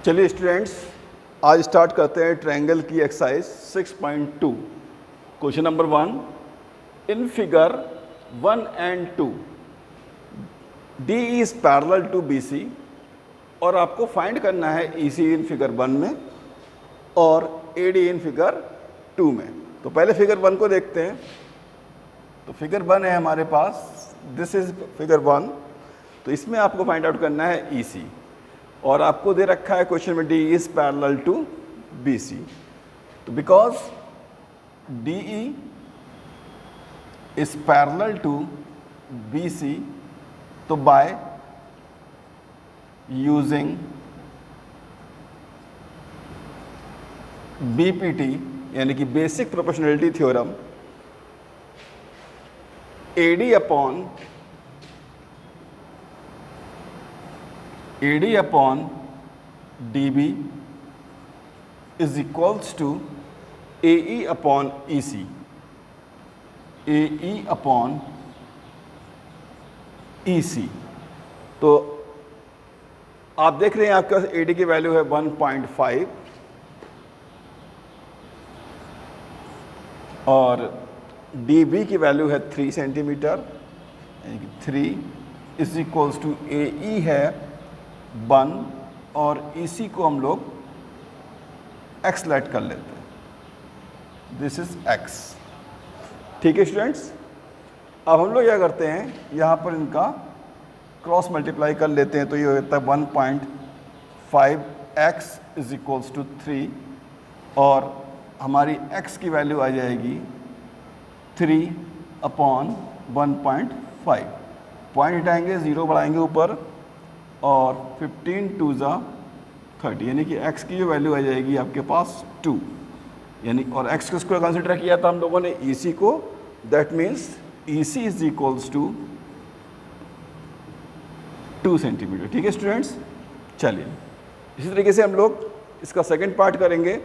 चलिए स्टूडेंट्स, आज स्टार्ट करते हैं ट्रायंगल की exercise 6.2। Question number 1, in figure 1 and 2 D is parallel to B C, और आपको फाइंड करना है ई सी इन फिगर 1 में और ए डी इन फिगर 2 में। तो पहले फिगर 1 को देखते हैं। तो फिगर 1 है हमारे पास, दिस इज फिगर 1। तो इसमें आपको फाइंड आउट करना है ई सी, और आपको दे रखा है क्वेश्चन में D is parallel to B C. तो because D E is parallel to B C, तो बाय यूजिंग बीपीटी यानी कि basic proportionality theorem, AD upon D B is equals to A E upon E C, A E upon E C. तो आप देख रहे हैं आपके पास A D की वैल्यू है 1.5 और डी बी की वैल्यू है 3 सेंटीमीटर, यानी कि 3 इज इक्वल्स टू ए ई है 1 और ई सी को हम लोग x लेट कर लेते हैं, दिस इज x। ठीक है स्टूडेंट्स, अब हम लोग क्या करते हैं, यहाँ पर इनका क्रॉस मल्टीप्लाई कर लेते हैं। तो ये होता है 1.5x इज इक्वल्स टू 3 और हमारी x की वैल्यू आ जाएगी 3 अपॉन 1.5। पॉइंट हटाएंगे, 0 बढ़ाएंगे ऊपर और 15 2 ज़ा 30, यानी कि x की जो वैल्यू आ जाएगी आपके पास 2, यानी और x को कंसिडर किया था हम लोगों ने ई सी को, that means E C is equals to 2 centimetre. ठीक है स्टूडेंट्स, चलिए इसी तरीके से हम लोग इसका सेकंड पार्ट करेंगे।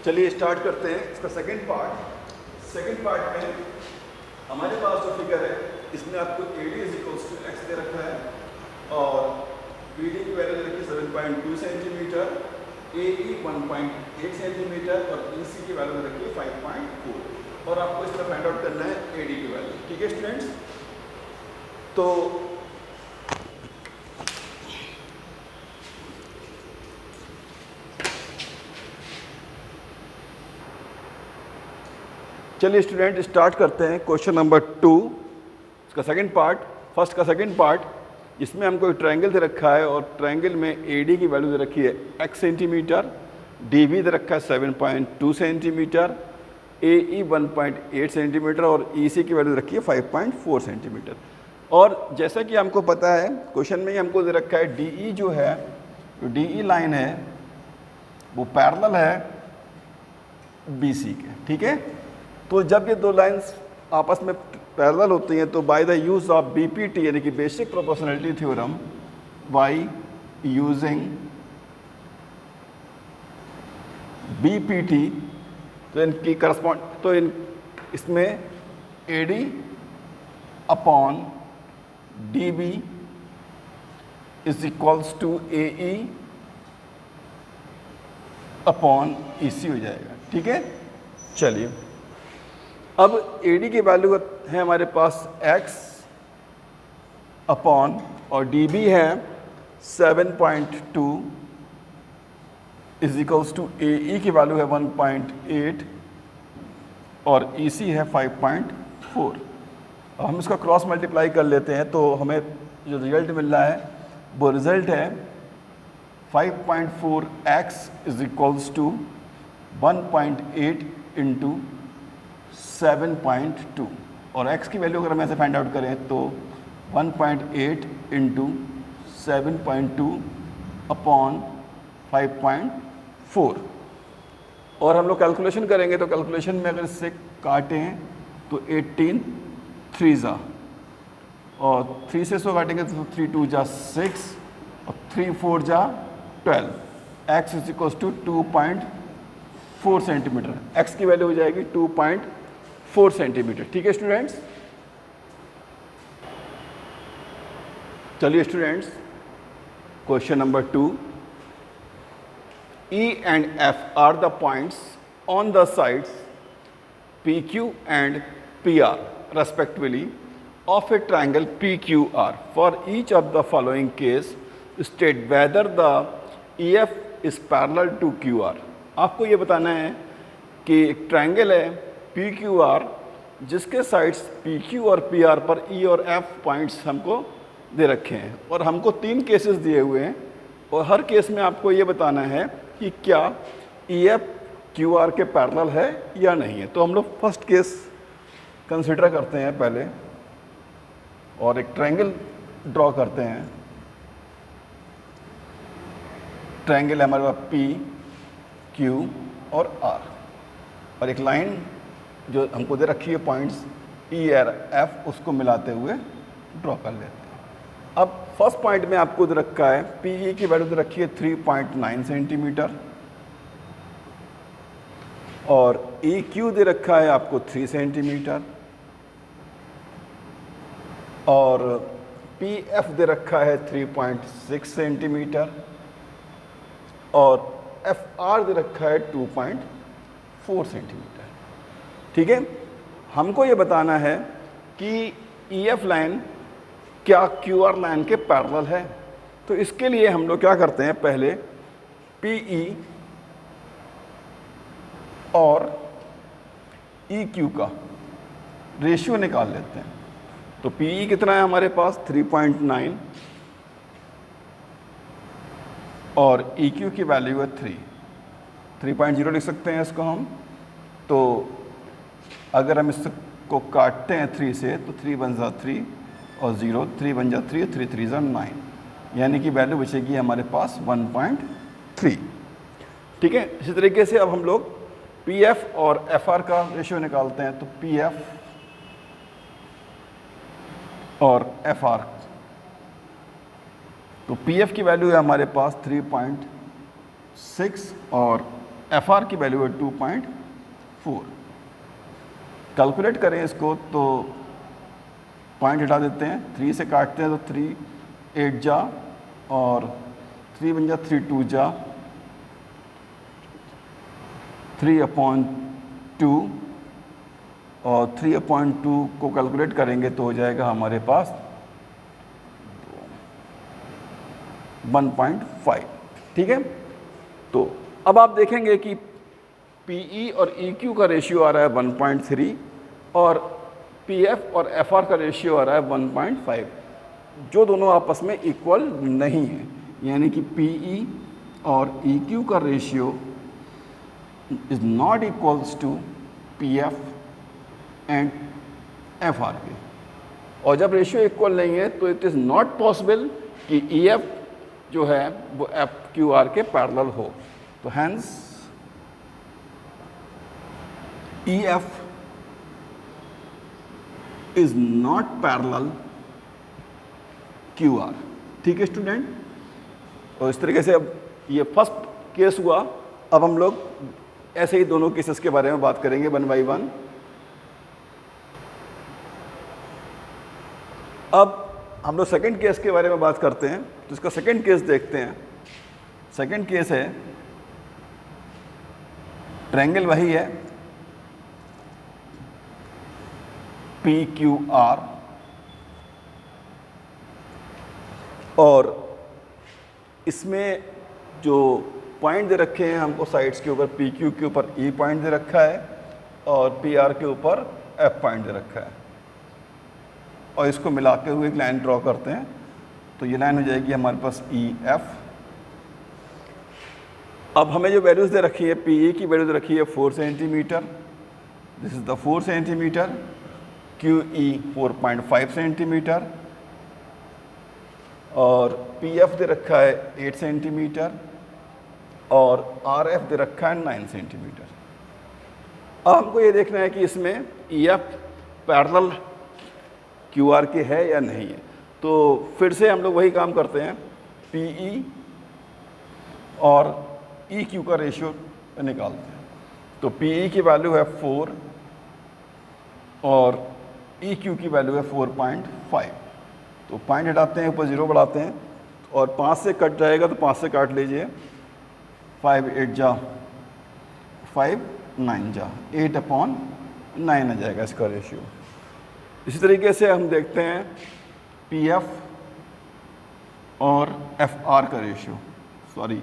चलिए स्टार्ट करते हैं इसका सेकंड पार्ट। सेकंड पार्ट में हमारे पास जो फिगर है इसमें आपको A D is equals to X दे रखा है और बी डी की वैल्यू दे रखी है 7.2 सेंटीमीटर, ए ई 1.8 सेंटीमीटर और ई सी की वैल्यू दे रखी है 5.4, और आपको इसमें फाइंड आउट करना है ए डी की वैल्यू। ठीक है स्टूडेंट्स, तो चलिए स्टूडेंट स्टार्ट करते हैं क्वेश्चन नंबर 2, इसका सेकंड पार्ट। फर्स्ट का सेकंड पार्ट, इसमें हमको एक ट्रायंगल दे रखा है और ट्रायंगल में ए डी की वैल्यू दे रखी है x सेंटीमीटर, डी बी दे रखा है 7.2 सेंटीमीटर, ए ई 1.8 सेंटीमीटर और ई सी की वैल्यू रखी है 5.4 सेंटीमीटर। और जैसा कि हमको पता है क्वेश्चन में ही हमको दे रखा है डी ई जो है, जो डी ई लाइन है वो पैरेलल है बी सी के। ठीक है, तो जब ये दो लाइंस आपस में पैरेलल होती हैं तो by the use of BPT यानी कि basic proportionality theorem, by using BPT, तो इनकी करस्पॉन्ड, तो इसमें A D upon D B is equals to A E upon E C हो जाएगा। ठीक है, चलिए अब ए डी की वैल्यू है हमारे पास x अपॉन और डी बी है 7.2 इज इक्वल्स टू ए ई की वैल्यू है 1.8 और ई सी है 5.4। अब हम इसका क्रॉस मल्टीप्लाई कर लेते हैं तो हमें जो रिजल्ट मिल रहा है वो रिजल्ट है 5.4x is equals to 1.8 into 7.2, और x की वैल्यू अगर हम ऐसे फाइंड आउट करें तो 1.8 इंटू 7.2 अपॉन 5.4, और हम लोग कैलकुलेशन करेंगे तो कैलकुलेशन में अगर इससे काटें तो 18 3 ज़ा और 3 से 100 काटेंगे तो 3 2 जा 6 और 3 4 जा 12, x is equals to 2.4 centimetre. x की वैल्यू हो जाएगी 2.4 सेंटीमीटर। ठीक है स्टूडेंट्स, चलिए students, question number 2, E and F are the points on the sides PQ and PR respectively of a triangle PQR. For each of the following case, state whether the EF is parallel to QR. आपको ये बताना है कि एक triangle है PQR जिसके sides PQ और PR पर E और F पॉइंट्स हमको दे रखे हैं और हमको 3 केसेस दिए हुए हैं और हर केस में आपको ये बताना है कि क्या EF QR के पैरेलल है या नहीं है। तो हम लोग फर्स्ट केस कंसिडर करते हैं पहले और एक ट्रायंगल ड्रॉ करते हैं। ट्रायंगल है हमारे पास P, Q और R और एक लाइन जो हमको दे रखी है पॉइंट्स E और F, उसको मिलाते हुए ड्रॉ कर लेते हैं। अब फर्स्ट पॉइंट में आपको दे रखा है PE की वैल्यू दे रखी है 3.9 सेंटीमीटर और EQ दे रखा है आपको 3 सेंटीमीटर और PF दे रखा है 3.6 सेंटीमीटर और FR दे रखा है 2.4 सेंटीमीटर। ठीक है, हमको ये बताना है कि EF लाइन क्या QR लाइन के पैरेलल है। तो इसके लिए हम लोग क्या करते हैं, पहले PE और EQ का रेशियो निकाल लेते हैं। तो PE कितना है हमारे पास 3.9 और EQ की वैल्यू है 3.0 लिख सकते हैं इसको हम। तो अगर हम इसको काटते हैं 3 से तो 3 बन जा 3 और 0, 3 बन जा 3, 3 3 जा 9, यानी कि वैल्यू बचेगी हमारे पास 1.3। ठीक है, इसी तरीके से अब हम लोग PF और FR का रेशियो निकालते हैं। तो PF और FR, तो PF की वैल्यू है हमारे पास 3.6 और FR की वैल्यू है 2.4। कैलकुलेट करें इसको तो पॉइंट हटा देते हैं, 3 से काटते हैं तो 3 8 जा और 3 बन जा 3 2 जा 3/2 और 3/2 को कैलकुलेट करेंगे तो हो जाएगा हमारे पास 1.5। ठीक है, तो अब आप देखेंगे कि PE और EQ का रेशियो आ रहा है 1.3 और PF और FR का रेशियो आ रहा है 1.5, जो दोनों आपस में इक्वल नहीं है, यानी कि PE और EQ का ratio is not equals to PF and FR के। और जब रेशियो इक्वल नहीं है तो इट इज़ नॉट पॉसिबल कि EF जो है वो FQR के पैरेलल हो। तो hence EF is not parallel QR। ठीक है स्टूडेंट, और इस तरीके से अब ये फर्स्ट केस हुआ। अब हम लोग ऐसे ही दोनों केसेस के बारे में बात करेंगे 1 बाई 1। अब हम लोग सेकंड केस के बारे में बात करते हैं, तो इसका सेकंड केस देखते हैं। सेकंड केस है, ट्रायंगल वही है PQR और इसमें जो पॉइंट दे रखे हैं हमको साइड्स के ऊपर, PQ के ऊपर E पॉइंट दे रखा है और PR के ऊपर F पॉइंट दे रखा है और इसको मिलाते हुए एक लाइन ड्रॉ करते हैं। तो ये लाइन हो जाएगी हमारे पास EF। अब हमें जो वैल्यूज़ दे रखी है, PE की वैल्यू दे रखी है 4 centimetre, this is the 4 centimetre, QE 4.5 centimetre और PF दे रखा है 8 सेंटीमीटर और RF दे रखा है 9 सेंटीमीटर। अब हमको ये देखना है कि इसमें EF पैरेलल QR के है या नहीं है। तो फिर से हम लोग वही काम करते हैं, PE और EQ का रेशियो निकालते हैं। तो PE की वैल्यू है 4 और EQ की वैल्यू है 4.5। तो तो पॉइंट हटाते हैं, ऊपर 0 बढ़ाते हैं और 5 से कट जाएगा तो 5 से काट लीजिए। 5 8 जा 5 9 जा 8/9 आ जाएगा इसका रेशियो। इसी तरीके से हम देखते हैं PF और FR का रेशियो, सॉरी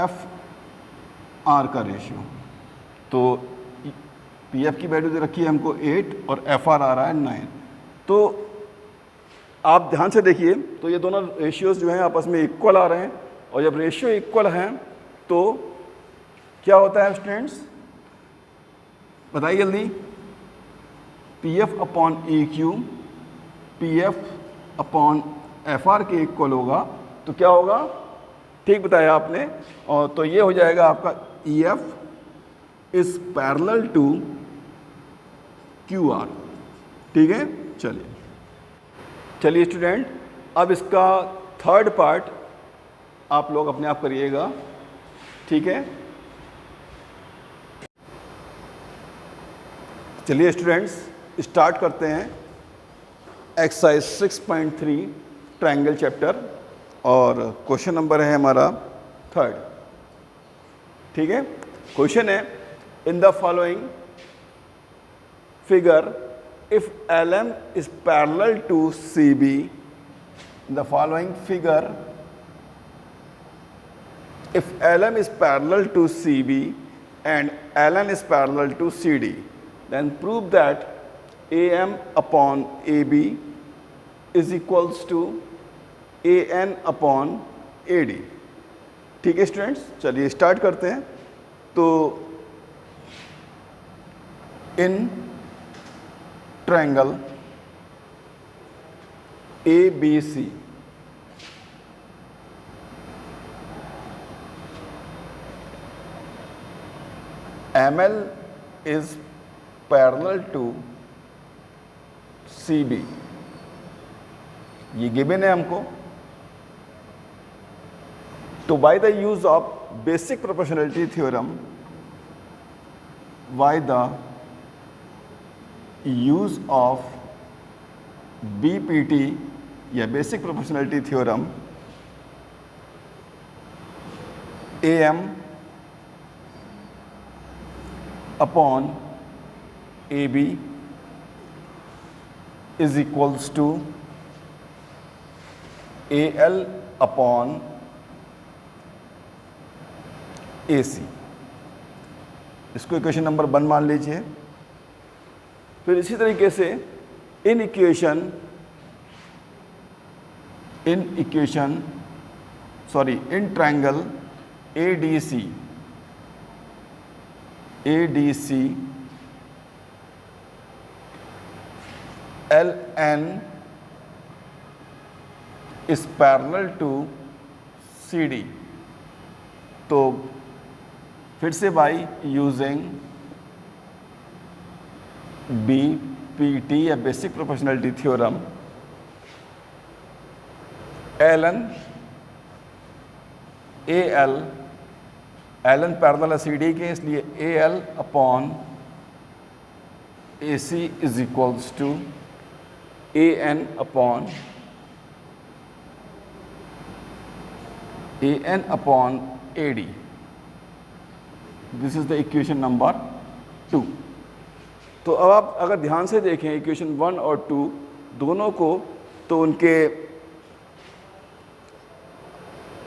FR का रेशियो। तो PF की वैल्यू दे रखी है हमको 8 और FR आ रहा है 9। तो आप ध्यान से देखिए, तो ये दोनों रेशियोज जो हैं आपस में इक्वल आ रहे हैं, और जब रेशियो इक्वल हैं तो क्या होता है स्टूडेंट्स, बताइए जल्दी। PF/EQ PF/FR के इक्वल होगा तो क्या होगा, ठीक बताया आपने। और तो ये हो जाएगा आपका EF is parallel to QR। ठीक है, चलिए स्टूडेंट, अब इसका थर्ड पार्ट आप लोग अपने आप करिएगा, ठीक है। चलिए स्टूडेंट्स, स्टार्ट करते हैं एक्सरसाइज 6.3 ट्रायंगल चैप्टर, और क्वेश्चन नंबर है हमारा 3rd। ठीक है, क्वेश्चन है इन the following figure if LM is parallel to CB, in the following figure, if LM is parallel to CB and LN is parallel to CD, then prove that AM/AB is equals to AN/AD। ठीक है students, चलिए start करते हैं। तो in triangle ABC ML is parallel to CB, ये given है हमको। तो by the use of basic proportionality theorem, by the use of BPT या basic proportionality theorem, AM/AB is equals to AL/AC। इसको इक्वेशन नंबर 1 मान लीजिए। फिर इसी तरीके से in triangle ADC LN is parallel to CD। तो फिर से बाय यूजिंग BPT या basic proportionality theorem, LN parallel है CD के, इसलिए AL/AC is equals to AN/AD। This is the equation number 2। तो अब आप अगर ध्यान से देखें इक्वेशन 1 और 2 दोनों को, तो उनके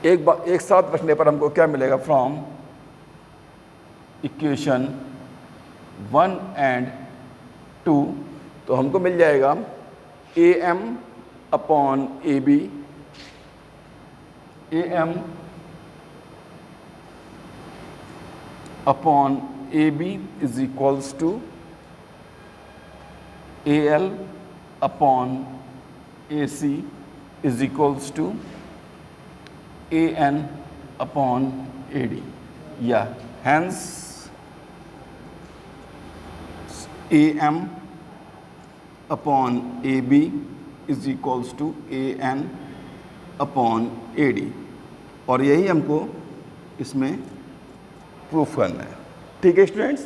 एक साथ रखने पर हमको क्या मिलेगा, फ्रॉम इक्वेशन 1 एंड 2, तो हमको मिल जाएगा AM/AB is equals to AL/AC is equals to AN/AD। Yeah, hence AM/AB is equals to AN/AD। और यही हमको इसमें प्रूफ करना है। ठीक है स्टूडेंट्स,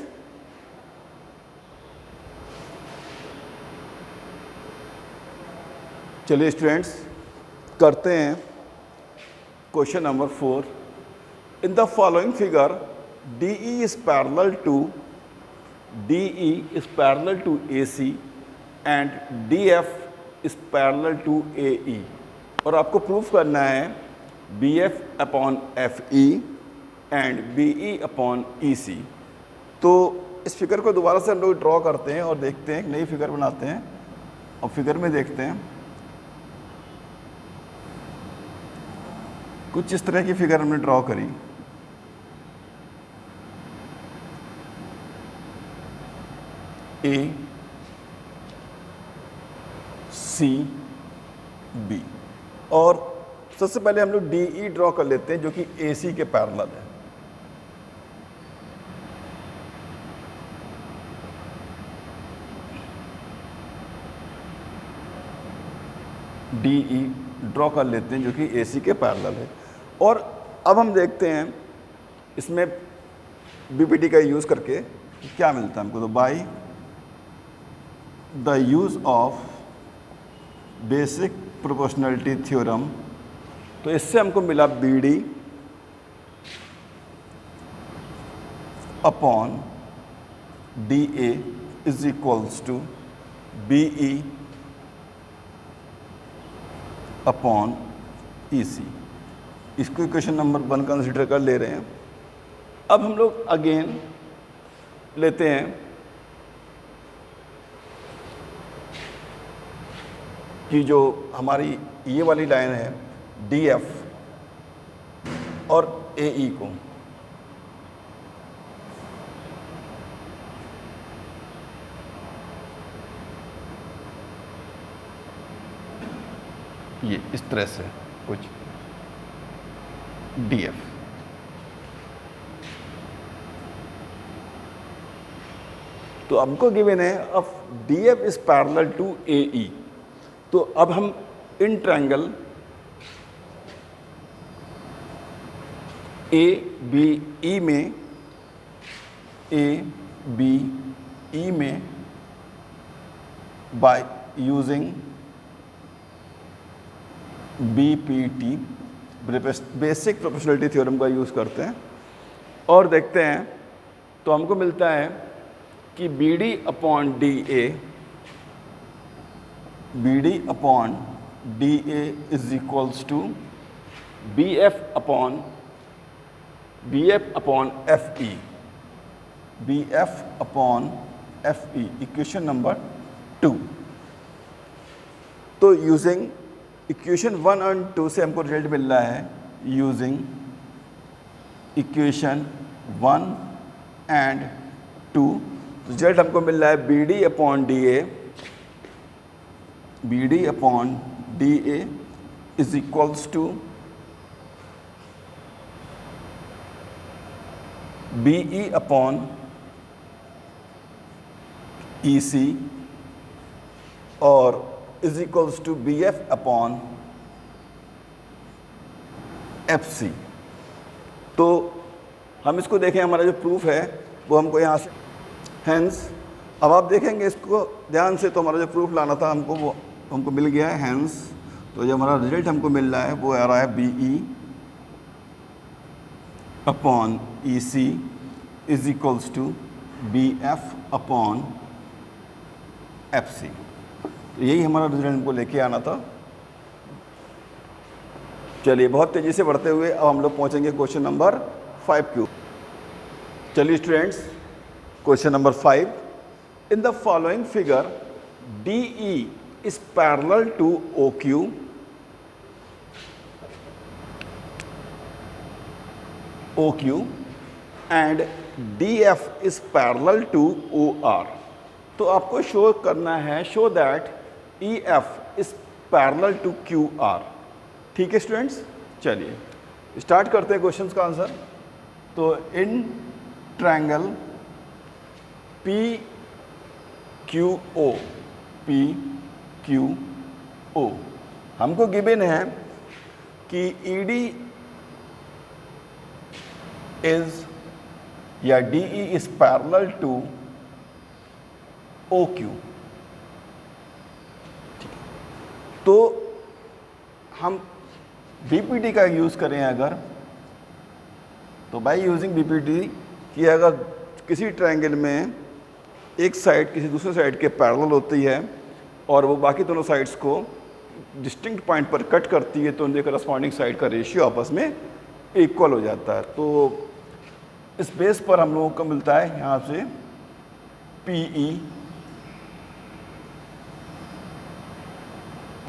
चलिए स्टूडेंट्स करते हैं question number 4। In the following figure DE is parallel to AC and DF is parallel to AE और आपको प्रूफ करना है BF upon FE and BE upon EC। तो इस फिगर को दोबारा से हम लोग ड्रॉ करते हैं और देखते हैं, एक नई फिगर बनाते हैं और फिगर में देखते हैं कुछ इस तरह की फिगर हमने ड्रॉ करी। A C B और सबसे पहले हम लोग DE ड्रॉ कर लेते हैं जो कि AC के पैरेलल है। DE ड्रॉ कर लेते हैं जो कि AC के पैरेलल है। और अब हम देखते हैं इसमें BPT का यूज़ करके क्या मिलता है हमको। तो by the use of basic proportionality theorem, तो इससे हमको मिला BD upon DA is equals to BE upon EC। इसको इक्वेशन नंबर 1 कंसिडर कर ले रहे हैं। अब हम लोग अगेन लेते हैं कि जो हमारी ये वाली लाइन है DF और AE को ये इस तरह से कुछ DF, तो हमको गिवन है अब DF is parallel to AE। तो अब हम इन ट्रायंगल ABE में by using BPT basic proportionality theorem का यूज़ करते हैं और देखते हैं। तो हमको मिलता है कि BD upon DA is equals to BF upon FE, equation number 2। तो यूजिंग इक्वेशन 1 और 2 से हमको रिजल्ट मिल रहा है यूजिंग इक्वेशन 1 एंड 2। रिजल्ट हमको मिल रहा है BD upon DA is equals to BE upon EC और is equals to BF upon FC। तो हम इसको देखें, हमारा जो प्रूफ है वो हमको यहाँ से हैंस, अब आप देखेंगे इसको ध्यान से, तो हमारा जो प्रूफ लाना था हमको वो हमको मिल गया है हैंस। तो जो हमारा रिजल्ट हमको मिल रहा है वो आ रहा है BE upon EC is equals to BF upon FC। तो यही हमारा रिजल्ट हमको लेके आना था। चलिए बहुत तेज़ी से बढ़ते हुए अब हम लोग पहुँचेंगे क्वेश्चन नंबर 5 क्यू। चलिए students question number 5। In the following figure DE is parallel to OQ and DF is parallel to OR। तो आपको शो करना है, show that EF is parallel to QR। ठीक है स्टूडेंट्स, चलिए स्टार्ट करते हैं क्वेश्चंस का आंसर। तो इन ट्रायंगल PQO हमको गिवन है कि ED इज या DE is parallel to OQ। तो हम बीपीटी का यूज़ करें अगर, तो बाय यूजिंग बीपीटी कि अगर किसी ट्रायंगल में एक साइड किसी दूसरे साइड के पैरेलल होती है और वो बाकी दोनों साइड्स को डिस्टिंक्ट पॉइंट पर कट करती है, तो उनके करस्पॉन्डिंग साइड का रेशियो आपस में इक्वल हो जाता है। तो इस बेस पर हम लोगों को मिलता है यहाँ से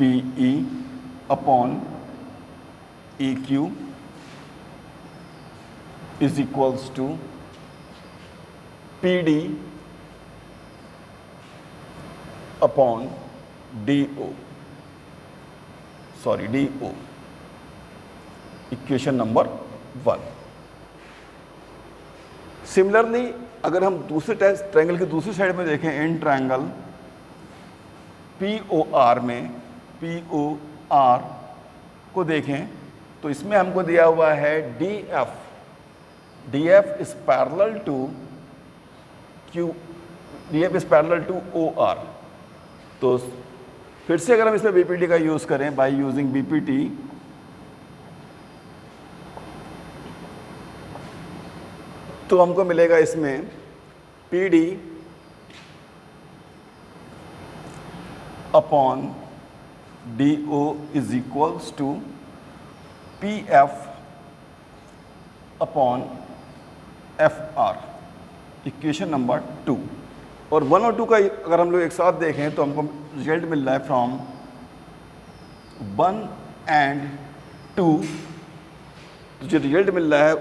PE upon EQ is equals to PD upon DO, equation number 1। Similarly अगर हम दूसरे ट्रायंगल की दूसरी साइड में देखें, इन ट्रायंगल POR में POR को देखें, तो इसमें हमको दिया हुआ है DF is parallel to Q, DF is parallel to OR। तो फिर से अगर हम इसमें बीपीटी का यूज करें, बाय यूजिंग बीपीटी, तो हमको मिलेगा इसमें PD upon DO is equals to PF upon FR, equation number 2। और 1 और 2 का अगर हम लोग एक साथ देखें तो हमको रिजल्ट मिल रहा है फ्रॉम 1 एंड 2। जो रिजल्ट मिल रहा है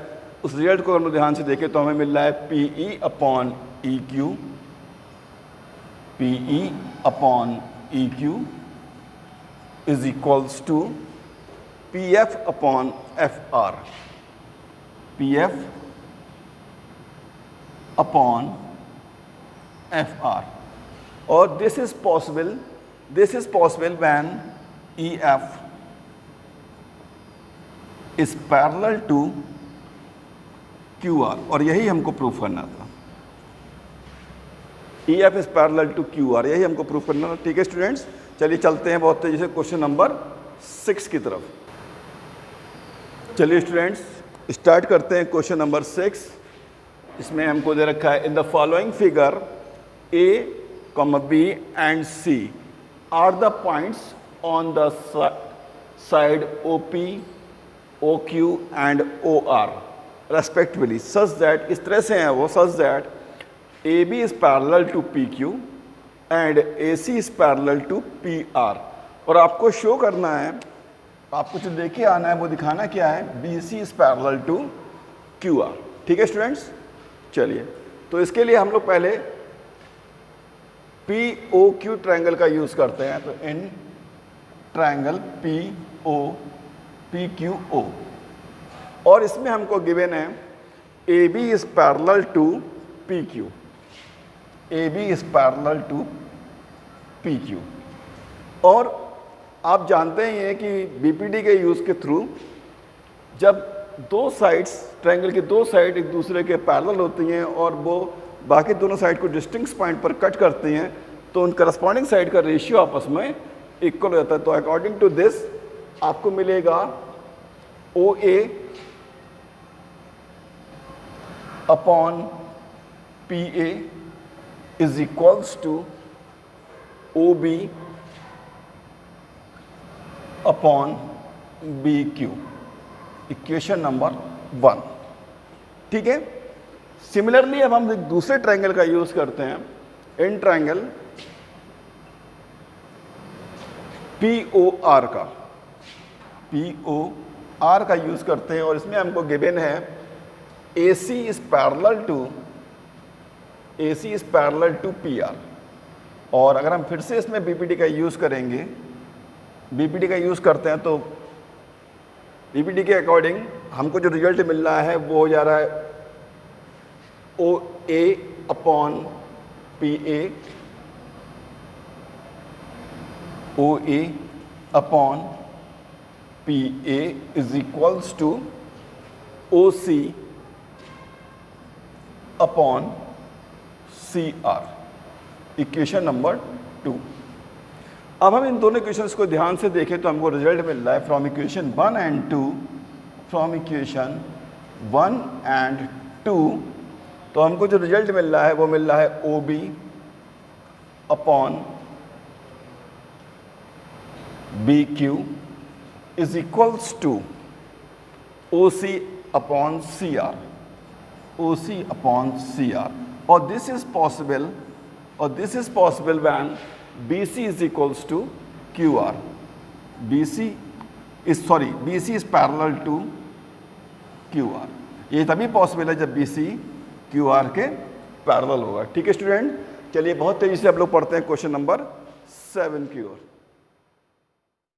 उस रिजल्ट को हम लोग ध्यान से देखें तो हमें मिल रहा है PE upon EQ is equals to PF upon FR, PF upon FR। और this is possible when EF is parallel to QR, और यही हमको प्रूफ करना था। EF is parallel to QR, यही हमको प्रूफ करना था। ठीक है स्टूडेंट्स, चलिए चलते हैं बहुत तेजी से क्वेश्चन नंबर 6 की तरफ। चलिए स्टूडेंट्स स्टार्ट करते हैं क्वेश्चन नंबर 6। इसमें हमको दे रखा है इन the following figure A, B and C are the points on the side OP, OQ and OR respectively such that, इस तरह से हैं वो, such that AB is parallel to PQ and AC is parallel to PR। और आपको show करना है, आपको जो लेके आना है वो दिखाना क्या है, BC is parallel to QR। ठीक है स्टूडेंट्स, चलिए तो इसके लिए हम लोग पहले POQ ट्रायंगल का यूज करते हैं। तो इन ट्रायंगल PQO, और इसमें हमको गिवन है AB is parallel to PQ, AB is parallel to PQ। और आप जानते ही हैं कि बीपीटी के यूज के थ्रू जब दो साइड्स, ट्रायंगल की दो साइड एक दूसरे के पैरेलल होती हैं और वो बाकी दोनों साइड को डिस्टिंक्ट पॉइंट पर कट करती हैं, तो उन करस्पॉन्डिंग साइड का रेशियो आपस में इक्वल हो जाता है। तो अकॉर्डिंग टू दिस आपको मिलेगा OA upon PA is equals to OB upon BQ, equation number 1। ठीक है, सिमिलरली अब हम एक दूसरे ट्रायंगल का यूज करते हैं, इन ट्रायंगल POR का यूज करते हैं। और इसमें हमको गिवन है AC is parallel to PR। और अगर हम फिर से इसमें बीपीटी का यूज करेंगे, बीपीटी का यूज करते हैं, तो बीपीटी के अकॉर्डिंग हमको जो रिजल्ट मिल रहा है वो हो जा रहा है OA upon PA, OA upon PA is equals to OC upon CR, equation number 2। अब हम इन दोनों इक्वेशंस को ध्यान से देखें तो हमको रिजल्ट मिल रहा है from equation 1 and 2, from equation 1 and 2, तो हमको जो रिजल्ट मिल रहा है वो मिल रहा है OB upon BQ is equals to OC upon CR, OC upon CR, और this is possible when BC is equals to QR. BC is parallel to QR. ये तभी पॉसिबल है जब BC QR के पैरेलल होगा। ठीक है स्टूडेंट, चलिए बहुत तेजी से आप लोग पढ़ते हैं क्वेश्चन नंबर 7 की ओर।